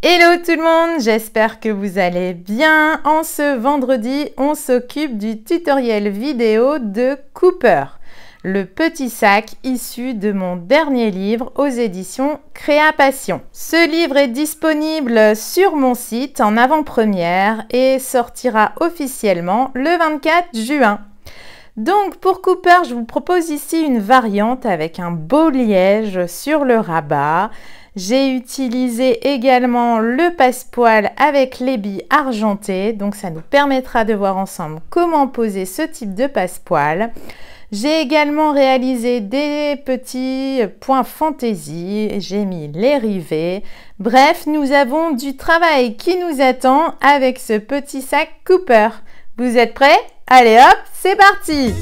Hello tout le monde, j'espère que vous allez bien. En ce vendredi, on s'occupe du tutoriel vidéo de Cooper, le petit sac issu de mon dernier livre aux éditions Créapassion. Ce livre est disponible sur mon site en avant-première et sortira officiellement le 24 juin. Donc pour Cooper, je vous propose ici une variante avec un beau liège sur le rabat. J'ai utilisé également le passepoil avec les billes argentées, donc ça nous permettra de voir ensemble comment poser ce type de passepoil. J'ai également réalisé des petits points fantaisie, j'ai mis les rivets. Bref, nous avons du travail qui nous attend avec ce petit sac Cooper. Vous êtes prêts? Allez hop, c'est parti!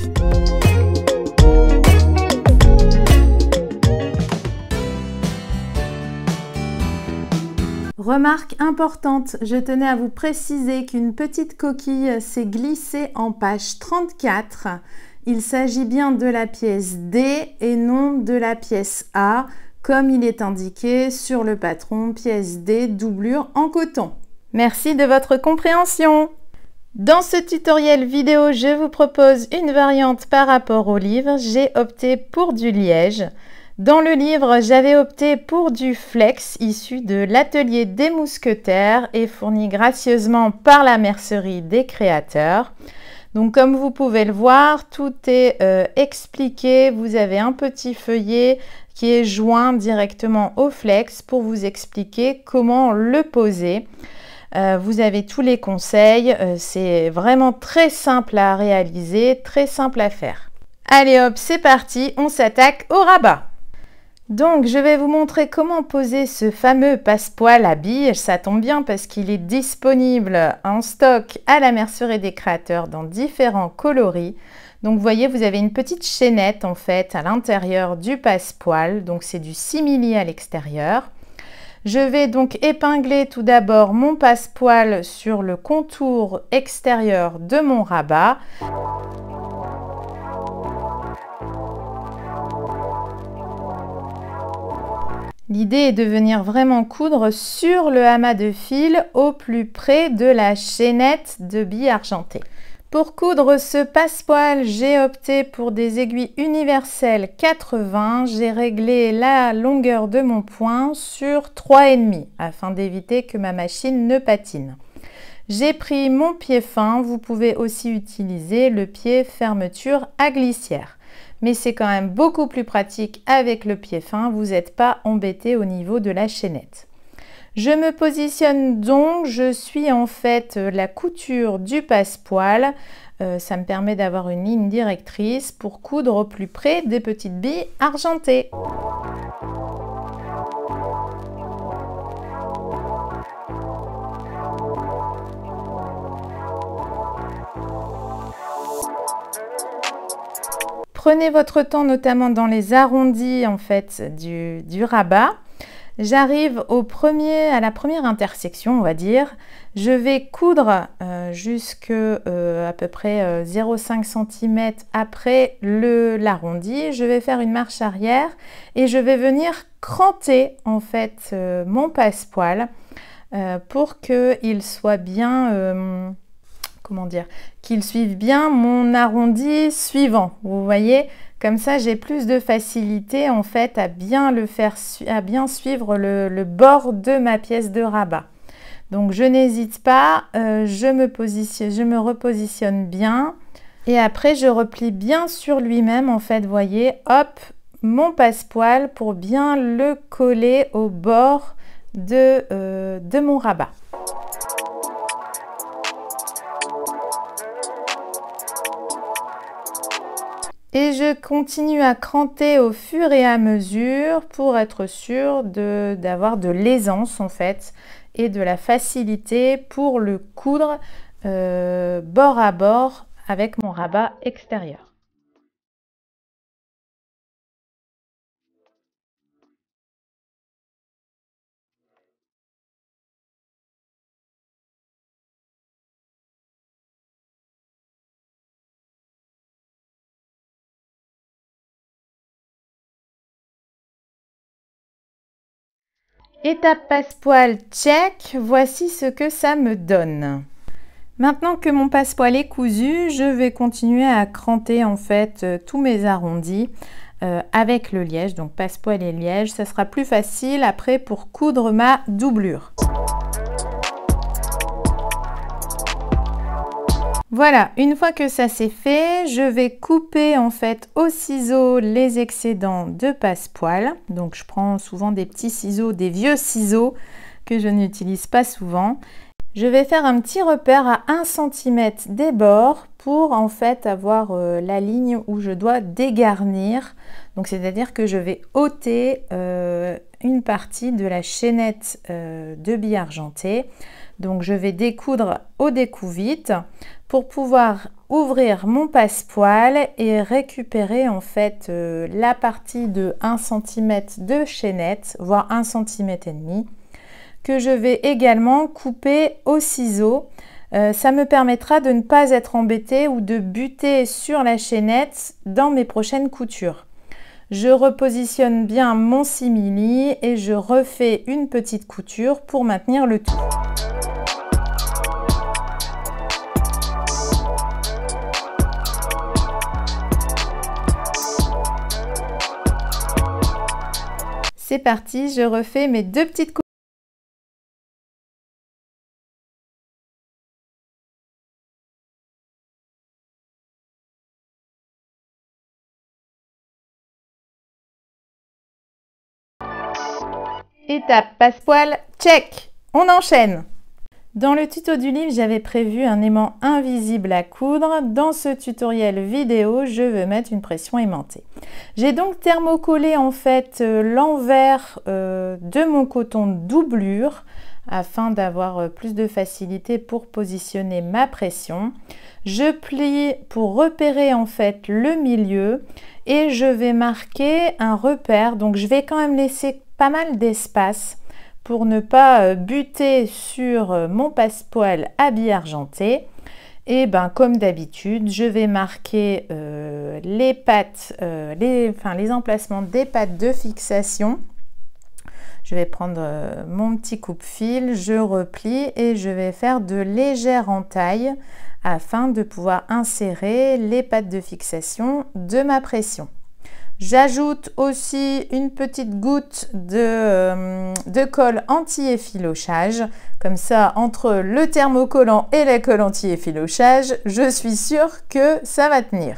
Remarque importante, je tenais à vous préciser qu'une petite coquille s'est glissée en page 34. Il s'agit bien de la pièce D et non de la pièce A, comme il est indiqué sur le patron, pièce D, doublure en coton. Merci de votre compréhension. Dans ce tutoriel vidéo, je vous propose une variante par rapport au livre. J'ai opté pour du liège. Dans le livre, j'avais opté pour du flex issu de l'atelier des mousquetaires et fourni gracieusement par la mercerie des créateurs. Donc comme vous pouvez le voir, tout est expliqué. Vous avez un petit feuillet qui est joint directement au flex pour vous expliquer comment le poser. Vous avez tous les conseils. C'est vraiment très simple à réaliser, très simple à faire. Allez hop, c'est parti, on s'attaque au rabat. Donc, je vais vous montrer comment poser ce fameux passepoil à billes. Ça tombe bien parce qu'il est disponible en stock à la mercerie des créateurs dans différents coloris. Donc, vous voyez, vous avez une petite chaînette en fait à l'intérieur du passepoil. Donc, c'est du simili à l'extérieur. Je vais donc épingler tout d'abord mon passepoil sur le contour extérieur de mon rabat. L'idée est de venir vraiment coudre sur le amas de fil au plus près de la chaînette de billes argentées. Pour coudre ce passepoil, j'ai opté pour des aiguilles universelles 80. J'ai réglé la longueur de mon point sur 3,5 afin d'éviter que ma machine ne patine. J'ai pris mon pied fin, vous pouvez aussi utiliser le pied fermeture à glissière. Mais c'est quand même beaucoup plus pratique avec le pied fin, vous n'êtes pas embêté au niveau de la chaînette. Je me positionne donc, je suis en fait la couture du passepoil. Ça me permet d'avoir une ligne directrice pour coudre au plus près des petites billes argentées. Prenez votre temps, notamment dans les arrondis en fait du rabat. J'arrive à la première intersection, on va dire. Je vais coudre jusque à peu près 0,5 cm après l'arrondi. Je vais faire une marche arrière et je vais venir cranter en fait mon passepoil pour qu'il soit bien... comment dire, qu'il suive bien mon arrondi suivant. Vous voyez, comme ça j'ai plus de facilité en fait à bien suivre le bord de ma pièce de rabat. Donc je n'hésite pas, je me repositionne bien et après je replie bien sur lui-même en fait, voyez, hop, mon passepoil pour bien le coller au bord de mon rabat. Et je continue à cranter au fur et à mesure pour être sûre d'avoir de l'aisance en fait et de la facilité pour le coudre bord à bord avec mon rabat extérieur. Étape passepoil check, voici ce que ça me donne. Maintenant que mon passepoil est cousu, je vais continuer à cranter en fait tous mes arrondis avec le liège, donc passepoil et liège. Ça sera plus facile après pour coudre ma doublure. Voilà, une fois que ça c'est fait, je vais couper en fait au ciseau les excédents de passepoil. Donc je prends souvent des petits ciseaux, des vieux ciseaux que je n'utilise pas souvent. Je vais faire un petit repère à 1 cm des bords pour en fait avoir la ligne où je dois dégarnir. Donc c'est-à-dire que je vais ôter une partie de la chaînette de billes argentées. Donc je vais découdre au découvite pour pouvoir ouvrir mon passepoil et récupérer en fait la partie de 1 cm de chaînette, voire 1 cm et demi, que je vais également couper au ciseau. Ça me permettra de ne pas être embêtée ou de buter sur la chaînette dans mes prochaines coutures. Je repositionne bien mon simili et je refais une petite couture pour maintenir le tout. C'est parti, je refais mes 2 petites coutures. Étape passepoil, check. On enchaîne. Dans le tuto du livre, j'avais prévu un aimant invisible à coudre. Dans ce tutoriel vidéo, je veux mettre une pression aimantée. J'ai donc thermocollé en fait l'envers de mon coton de doublure afin d'avoir plus de facilité pour positionner ma pression. Je plie pour repérer en fait le milieu et je vais marquer un repère. Donc je vais quand même laisser pas mal d'espace pour ne pas buter sur mon passepoil à billes argentées. Et ben comme d'habitude, je vais marquer les pattes, les emplacements des pattes de fixation. Je vais prendre mon petit coupe-fil, je replie et je vais faire de légères entailles afin de pouvoir insérer les pattes de fixation de ma pression. J'ajoute aussi une petite goutte de colle anti-effilochage. Comme ça, entre le thermocollant et la colle anti-effilochage, je suis sûre que ça va tenir.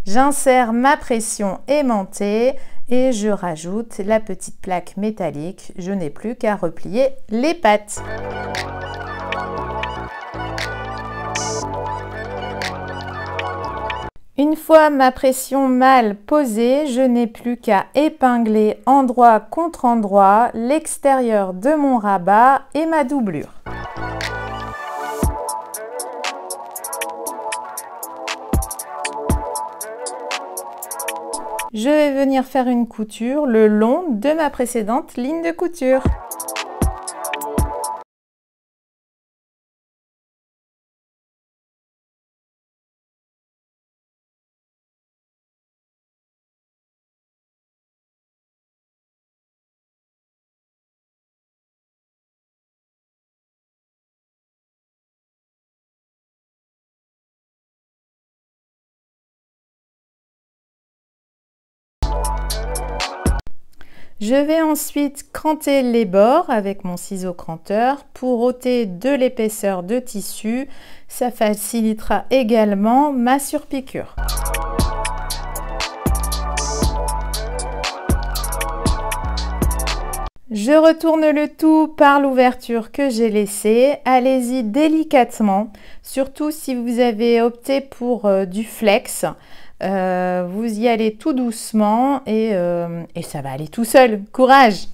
J'insère ma pression aimantée et je rajoute la petite plaque métallique. Je n'ai plus qu'à replier les pattes. Une fois ma pression mal posée, je n'ai plus qu'à épingler endroit contre endroit l'extérieur de mon rabat et ma doublure. Je vais venir faire une couture le long de ma précédente ligne de couture. Je vais ensuite cranter les bords avec mon ciseau cranteur pour ôter de l'épaisseur de tissu. Ça facilitera également ma surpiqûre. Je retourne le tout par l'ouverture que j'ai laissée. Allez-y délicatement, surtout si vous avez opté pour du flex. Vous y allez tout doucement et ça va aller tout seul. Courage!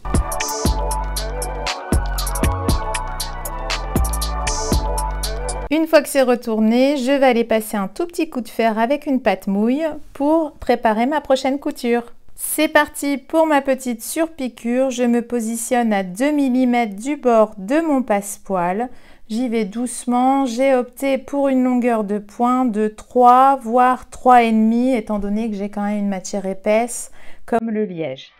Une fois que c'est retourné, je vais aller passer un tout petit coup de fer avec une pâte mouille pour préparer ma prochaine couture. C'est parti pour ma petite surpiqûre. Je me positionne à 2 mm du bord de mon passepoil. J'y vais doucement. J'ai opté pour une longueur de pointe de 3 voire 3,5 étant donné que j'ai quand même une matière épaisse comme le liège.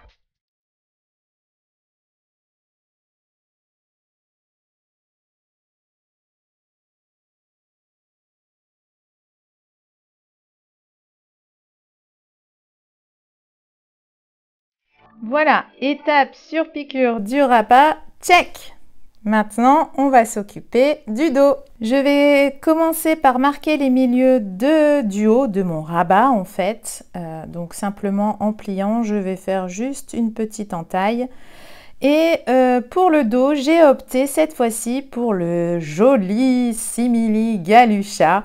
Voilà, étape sur piqûre du rabat, check! Maintenant, on va s'occuper du dos. Je vais commencer par marquer les milieux du haut de mon rabat en fait. Donc simplement en pliant, je vais faire juste une petite entaille. Et pour le dos, j'ai opté cette fois-ci pour le joli simili Galusha.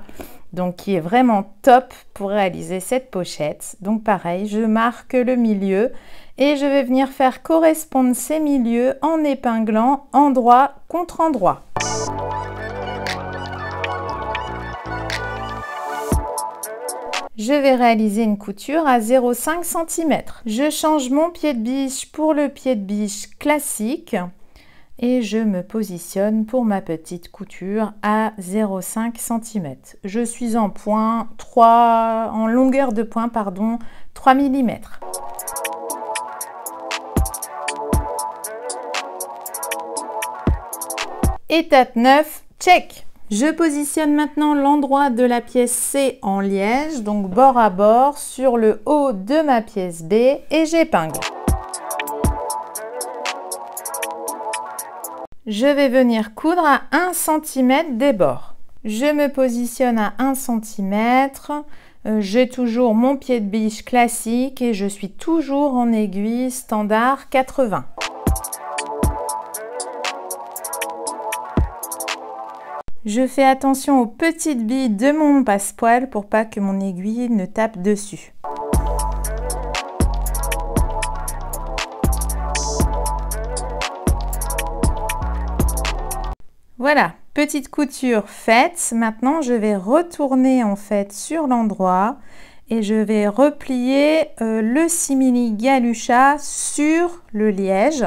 Donc qui est vraiment top pour réaliser cette pochette. Donc pareil, je marque le milieu. Et je vais venir faire correspondre ces milieux en épinglant endroit contre endroit. Je vais réaliser une couture à 0,5 cm. Je change mon pied de biche pour le pied de biche classique et je me positionne pour ma petite couture à 0,5 cm. Je suis en longueur de point, 3 mm. Étape 9, check! Je positionne maintenant l'endroit de la pièce C en liège, donc bord à bord, sur le haut de ma pièce B et j'épingle. Je vais venir coudre à 1 cm des bords. Je me positionne à 1 cm, j'ai toujours mon pied de biche classique et je suis toujours en aiguille standard 80. Je fais attention aux petites billes de mon passepoil pour pas que mon aiguille ne tape dessus. Voilà, petite couture faite. Maintenant, je vais retourner en fait sur l'endroit et je vais replier le simili Galusha sur le liège.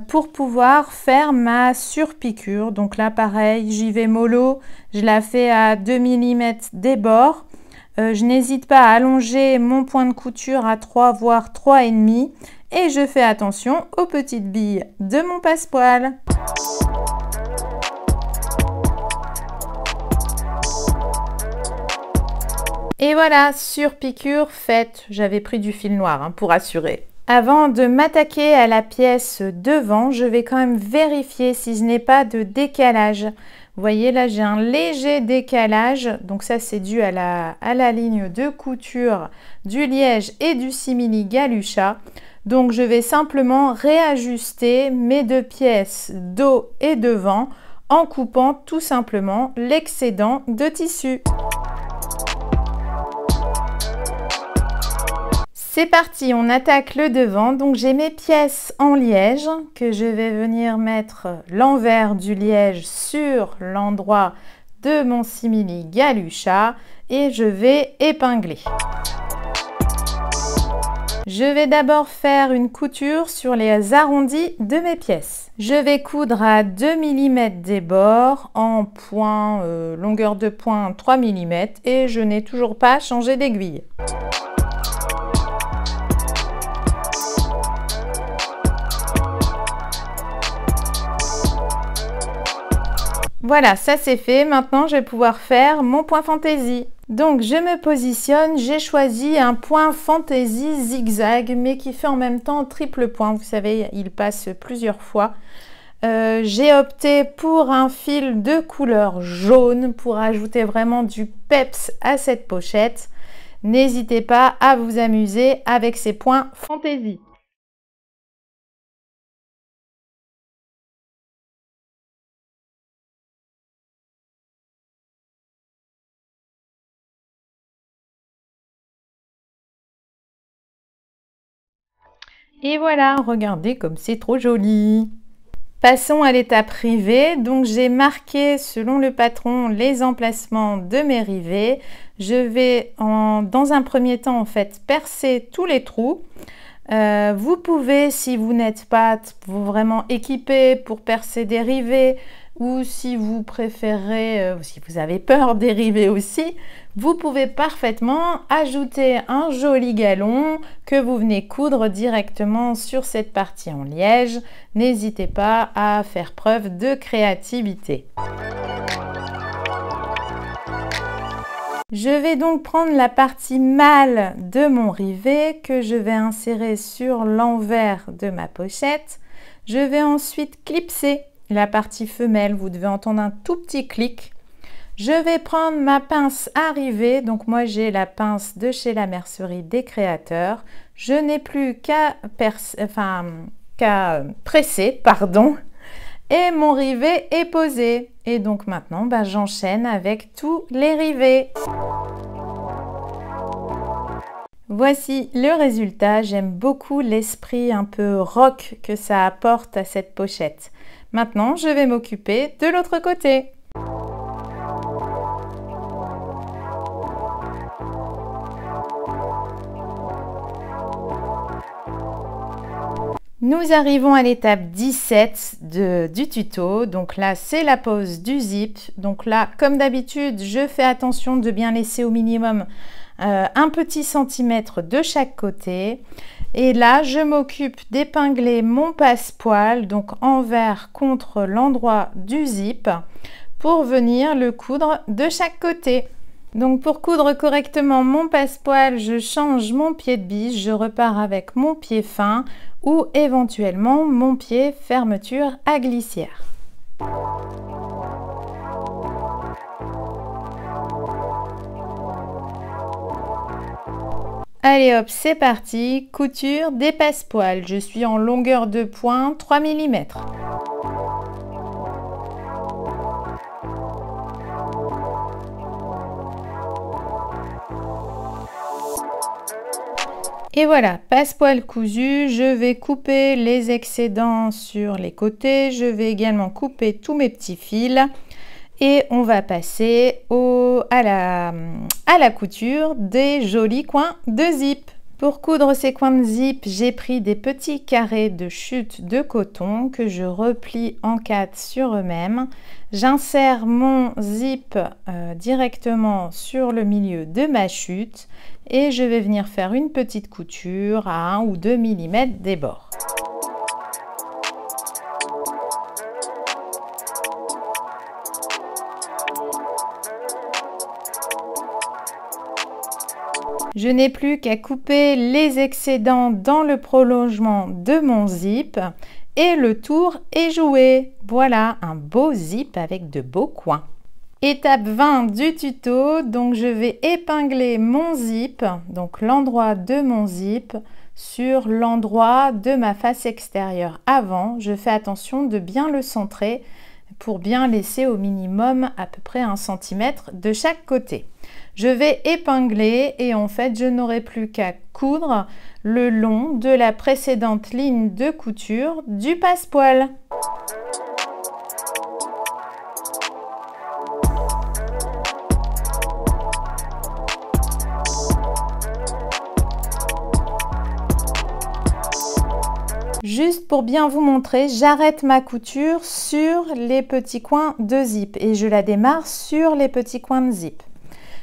Pour pouvoir faire ma surpiqûre. Donc là pareil, j'y vais mollo, je la fais à 2 mm des bords. Je n'hésite pas à allonger mon point de couture à 3 voire 3,5 et je fais attention aux petites billes de mon passepoil. Et voilà, surpiqûre faite. J'avais pris du fil noir pour assurer. Avant de m'attaquer à la pièce devant, je vais quand même vérifier si je n'ai pas de décalage. Vous voyez là, j'ai un léger décalage. Donc ça, c'est dû à la ligne de couture du liège et du simili Galusha. Donc je vais simplement réajuster mes deux pièces dos et devant en coupant tout simplement l'excédent de tissu. C'est parti, on attaque le devant. Donc j'ai mes pièces en liège que je vais venir mettre l'envers du liège sur l'endroit de mon simili Galusha et je vais épingler. Je vais d'abord faire une couture sur les arrondis de mes pièces. Je vais coudre à 2 mm des bords en point, longueur de point 3 mm et je n'ai toujours pas changé d'aiguille. Voilà, ça c'est fait. Maintenant, je vais pouvoir faire mon point fantaisie. Donc, je me positionne. J'ai choisi un point fantaisie zigzag, mais qui fait en même temps triple point. Vous savez, il passe plusieurs fois. J'ai opté pour un fil de couleur jaune pour ajouter vraiment du peps à cette pochette. N'hésitez pas à vous amuser avec ces points fantaisie. Et voilà, regardez comme c'est trop joli. Passons à l'étape rivée. Donc j'ai marqué selon le patron les emplacements de mes rivets. Je vais dans un premier temps en fait percer tous les trous. Vous pouvez, si vous n'êtes pas vraiment équipé pour percer des rivets, ou si vous préférez, si vous avez peur des rivets aussi, vous pouvez parfaitement ajouter un joli galon que vous venez coudre directement sur cette partie en liège. N'hésitez pas à faire preuve de créativité. Je vais donc prendre la partie mâle de mon rivet que je vais insérer sur l'envers de ma pochette. Je vais ensuite clipser la partie femelle. Vous devez entendre un tout petit clic. Je vais prendre ma pince à rivet. Donc moi j'ai la pince de chez la Mercerie des Créateurs. Je n'ai plus qu'à presser, pardon. Et mon rivet est posé. Et donc maintenant, j'enchaîne avec tous les rivets. Voici le résultat. J'aime beaucoup l'esprit un peu rock que ça apporte à cette pochette. Maintenant, je vais m'occuper de l'autre côté. Nous arrivons à l'étape 17 du tuto. Donc là, c'est la pose du zip. Donc là, comme d'habitude, je fais attention de bien laisser au minimum un petit centimètre de chaque côté. Et là, je m'occupe d'épingler mon passepoil, donc envers contre l'endroit du zip, pour venir le coudre de chaque côté. Donc pour coudre correctement mon passepoil, je change mon pied de biche, je repars avec mon pied fin ou éventuellement mon pied fermeture à glissière. Allez hop, c'est parti, couture des passepoils. Je suis en longueur de pointe 3 mm. Et voilà, passepoil cousu, je vais couper les excédents sur les côtés, je vais également couper tous mes petits fils et on va passer à la couture des jolis coins de zip. Pour coudre ces coins de zip, j'ai pris des petits carrés de chute de coton que je replie en 4 sur eux-mêmes. J'insère mon zip directement sur le milieu de ma chute et je vais venir faire une petite couture à 1 ou 2 mm des bords. Je n'ai plus qu'à couper les excédents dans le prolongement de mon zip et le tour est joué. Voilà un beau zip avec de beaux coins. Étape 20 du tuto, donc je vais épingler mon zip, donc l'endroit de mon zip sur l'endroit de ma face extérieure avant. Je fais attention de bien le centrer pour bien laisser au minimum à peu près 1 cm de chaque côté. Je vais épingler et en fait je n'aurai plus qu'à coudre le long de la précédente ligne de couture du passepoil. Juste pour bien vous montrer, j'arrête ma couture sur les petits coins de zip et je la démarre sur les petits coins de zip.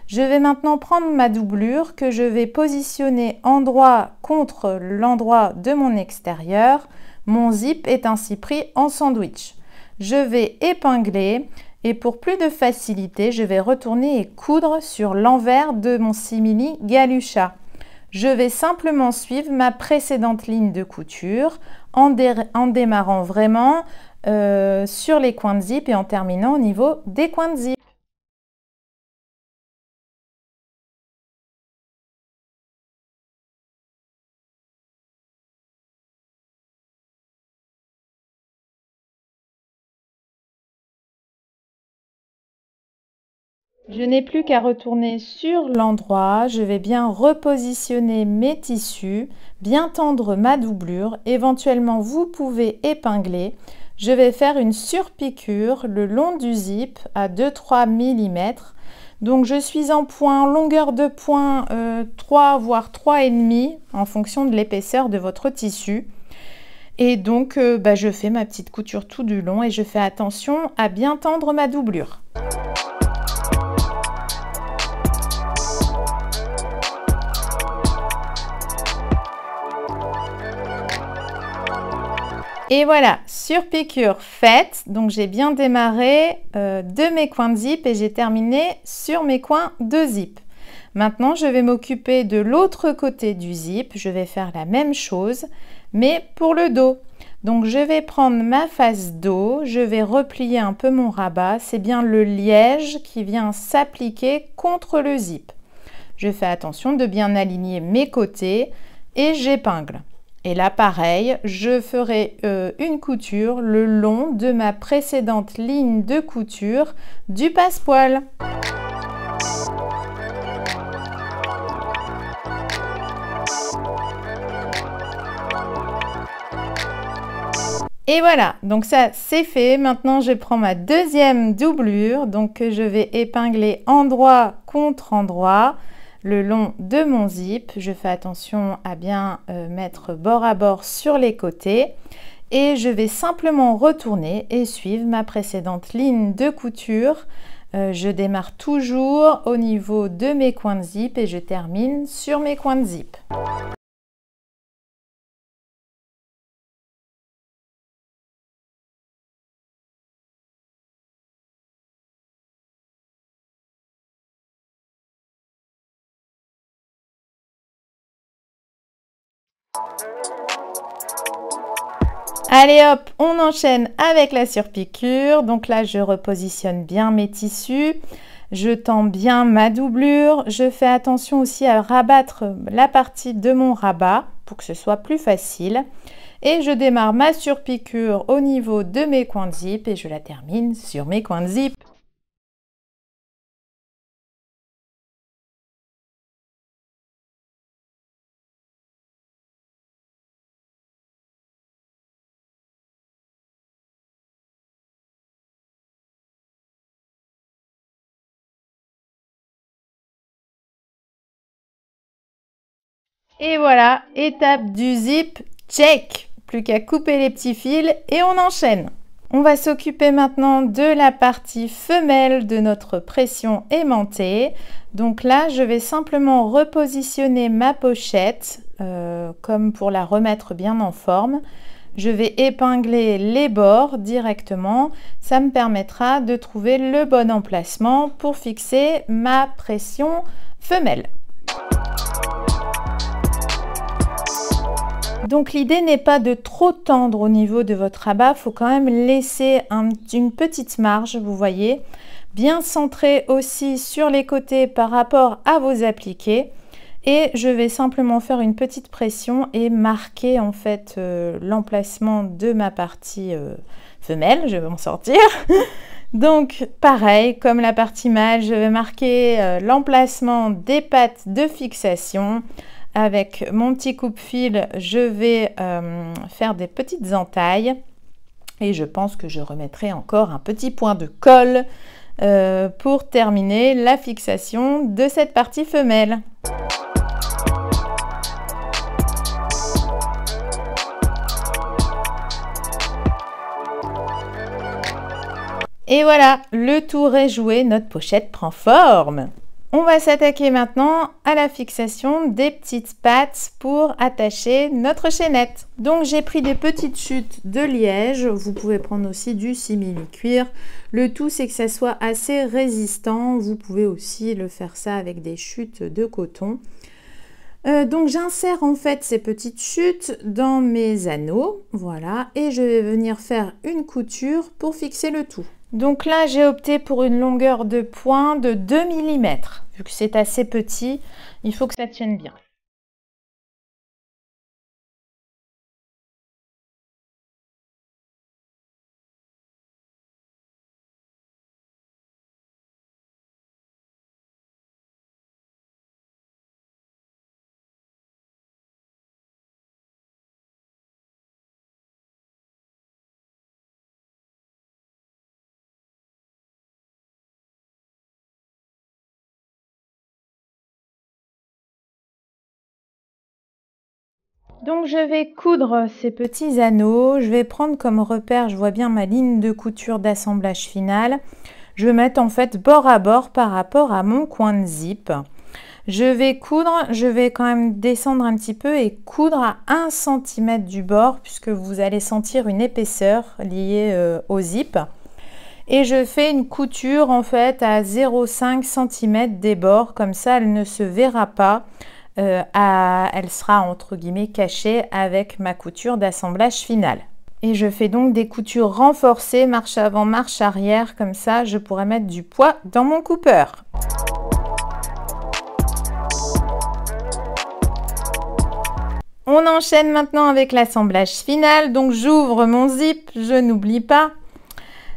Je vais maintenant prendre ma doublure que je vais positionner endroit contre l'endroit de mon extérieur. Mon zip est ainsi pris en sandwich. Je vais épingler et pour plus de facilité, je vais retourner et coudre sur l'envers de mon simili galucha. Je vais simplement suivre ma précédente ligne de couture en démarrant vraiment sur les coins de zip et en terminant au niveau des coins de zip. Je n'ai plus qu'à retourner sur l'endroit, je vais bien repositionner mes tissus, bien tendre ma doublure, éventuellement vous pouvez épingler. Je vais faire une surpiqûre le long du zip à 2-3 mm. Donc je suis en point, longueur de point 3 voire 3,5 en fonction de l'épaisseur de votre tissu. Et donc je fais ma petite couture tout du long et je fais attention à bien tendre ma doublure. Et voilà, surpiqûre faite. Donc j'ai bien démarré de mes coins de zip et j'ai terminé sur mes coins de zip. Maintenant, je vais m'occuper de l'autre côté du zip. Je vais faire la même chose, mais pour le dos. Donc je vais prendre ma face dos, je vais replier un peu mon rabat. C'est bien le liège qui vient s'appliquer contre le zip. Je fais attention de bien aligner mes côtés et j'épingle. Et là, pareil, je ferai une couture le long de ma précédente ligne de couture du passepoil. Et voilà, donc ça c'est fait. Maintenant je prends ma deuxième doublure, donc que je vais épingler endroit contre endroit le long de mon zip. Je fais attention à bien mettre bord à bord sur les côtés et je vais simplement retourner et suivre ma précédente ligne de couture. Je démarre toujours au niveau de mes coins de zip et je termine sur mes coins de zip. Allez hop, on enchaîne avec la surpiqûre. Donc là, je repositionne bien mes tissus. Je tends bien ma doublure. Je fais attention aussi à rabattre la partie de mon rabat pour que ce soit plus facile. Et je démarre ma surpiqûre au niveau de mes coins de zip et je la termine sur mes coins de zip. Et voilà, étape du zip, check! Plus qu'à couper les petits fils et on enchaîne. On va s'occuper maintenant de la partie femelle de notre pression aimantée. Donc là, je vais simplement repositionner ma pochette comme pour la remettre bien en forme. Je vais épingler les bords directement. Ça me permettra de trouver le bon emplacement pour fixer ma pression femelle. Donc l'idée n'est pas de trop tendre au niveau de votre rabat, il faut quand même laisser une petite marge, vous voyez, bien centré aussi sur les côtés par rapport à vos appliqués. Et je vais simplement faire une petite pression et marquer en fait l'emplacement de ma partie femelle, je vais m'en sortir. Donc pareil, comme la partie mâle, je vais marquer l'emplacement des pattes de fixation. Avec mon petit coupe-fil, je vais faire des petites entailles et je pense que je remettrai encore un petit point de colle pour terminer la fixation de cette partie femelle. Et voilà, le tour est joué, notre pochette prend forme. On va s'attaquer maintenant à la fixation des petites pattes pour attacher notre chaînette. Donc j'ai pris des petites chutes de liège, vous pouvez prendre aussi du simili-cuir. Le tout c'est que ça soit assez résistant, vous pouvez aussi le faire ça avec des chutes de coton. Donc j'insère en fait ces petites chutes dans mes anneaux, voilà, et je vais venir faire une couture pour fixer le tout. Donc là, j'ai opté pour une longueur de point de 2 mm. Vu que c'est assez petit, il faut que ça tienne bien. Donc je vais coudre ces petits anneaux, je vais prendre comme repère, je vois bien ma ligne de couture d'assemblage final. Je vais mettre en fait bord à bord par rapport à mon coin de zip. Je vais coudre, je vais quand même descendre un petit peu et coudre à 1 cm du bord puisque vous allez sentir une épaisseur liée au zip. Et je fais une couture en fait à 0,5 cm des bords, comme ça elle ne se verra pas, elle sera entre guillemets cachée avec ma couture d'assemblage final. Et je fais donc des coutures renforcées, marche avant, marche arrière, comme ça je pourrai mettre du poids dans mon coupeur. On enchaîne maintenant avec l'assemblage final, donc j'ouvre mon zip, je n'oublie pas.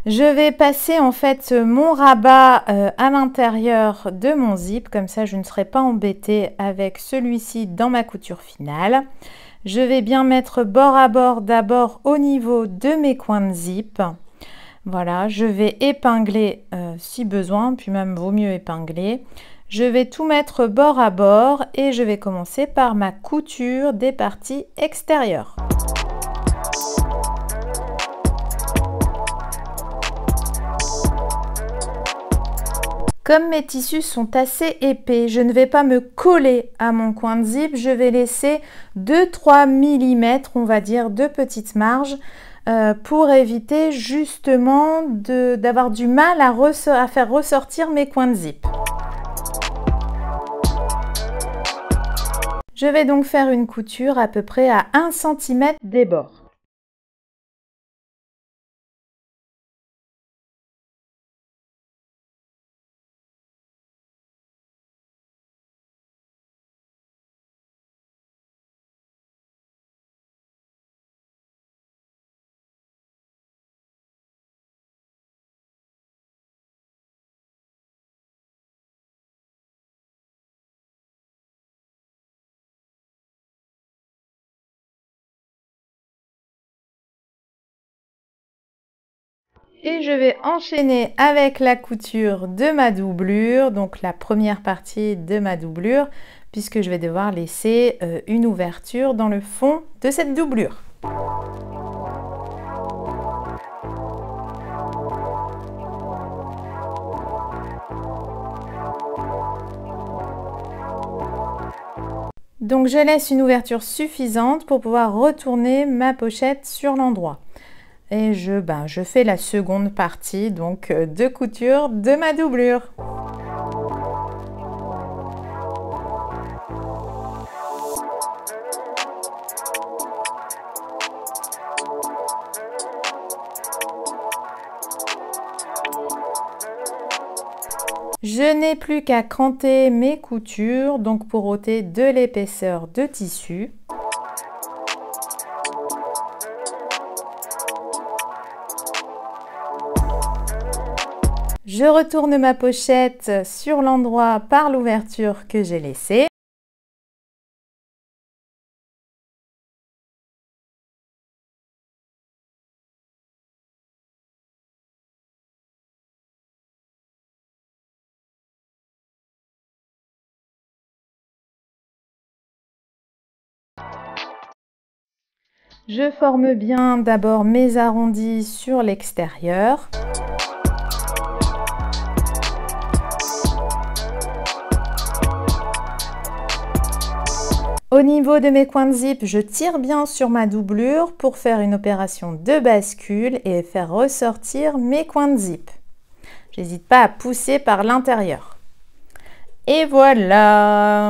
Je vais passer en fait mon rabat à l'intérieur de mon zip, comme ça je ne serai pas embêtée avec celui-ci dans ma couture finale. Je vais bien mettre bord à bord d'abord au niveau de mes coins de zip. Voilà, je vais épingler si besoin, puis même vaut mieux épingler. Je vais tout mettre bord à bord et je vais commencer par ma couture des parties extérieures. Comme mes tissus sont assez épais, je ne vais pas me coller à mon coin de zip, je vais laisser 2-3 mm, on va dire, de petites marges pour éviter justement d'avoir du mal à faire ressortir mes coins de zip. Je vais donc faire une couture à peu près à 1 cm des bords. Et je vais enchaîner avec la couture de ma doublure, donc la première partie de ma doublure, puisque je vais devoir laisser une ouverture dans le fond de cette doublure. Donc je laisse une ouverture suffisante pour pouvoir retourner ma pochette sur l'endroit. Et je fais la seconde partie donc de couture de ma doublure. Je n'ai plus qu'à cranter mes coutures donc pour ôter de l'épaisseur de tissu. Je retourne ma pochette sur l'endroit par l'ouverture que j'ai laissée. Je forme bien d'abord mes arrondis sur l'extérieur. Au niveau de mes coins de zip, je tire bien sur ma doublure pour faire une opération de bascule et faire ressortir mes coins de zip. J'hésite pas à pousser par l'intérieur. Et voilà!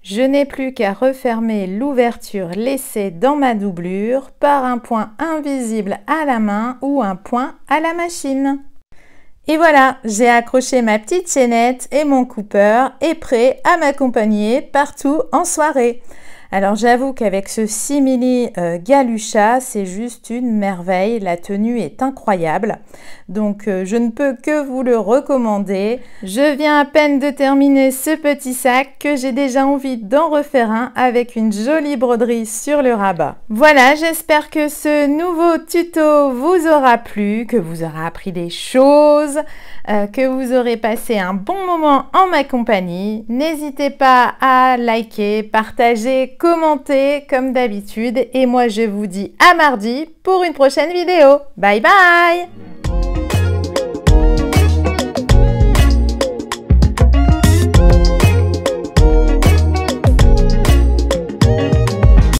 Je n'ai plus qu'à refermer l'ouverture laissée dans ma doublure par un point invisible à la main ou un point à la machine. Et voilà, j'ai accroché ma petite chaînette et mon coupeur est prêt à m'accompagner partout en soirée. Alors j'avoue qu'avec ce simili Galusha, c'est juste une merveille, la tenue est incroyable. Donc je ne peux que vous le recommander. Je viens à peine de terminer ce petit sac que j'ai déjà envie d'en refaire un avec une jolie broderie sur le rabat. Voilà, j'espère que ce nouveau tuto vous aura plu, que vous aurez appris des choses, que vous aurez passé un bon moment en ma compagnie. N'hésitez pas à liker, partager, commenter comme d'habitude. Et moi, je vous dis à mardi pour une prochaine vidéo. Bye bye!